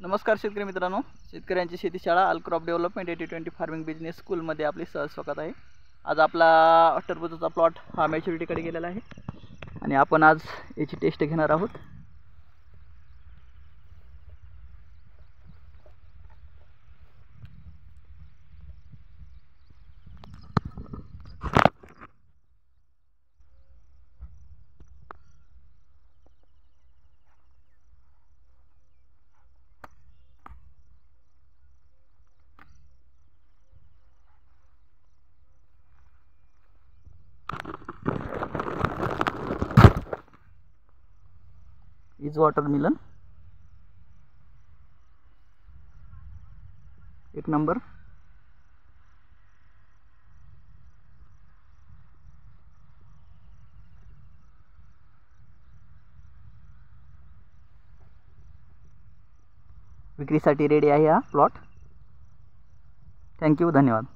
नमस्कार शेतकरी मित्रांनो, शेतकऱ्यांची शेती शाळा all crop development 80-20 farming business स्कूलमध्ये आपले सहज स्वागत आहे। आज आपला टरबूजाचा प्लॉट हा मॅच्युरिटीकडे गेलेला आहे आणि आपण आज याची टेस्ट घेणार आहोत। इज वाटरमेलन एक नंबर। विक्रीसाठी रेडी आहे हा प्लॉट। थँक्यू, धन्यवाद।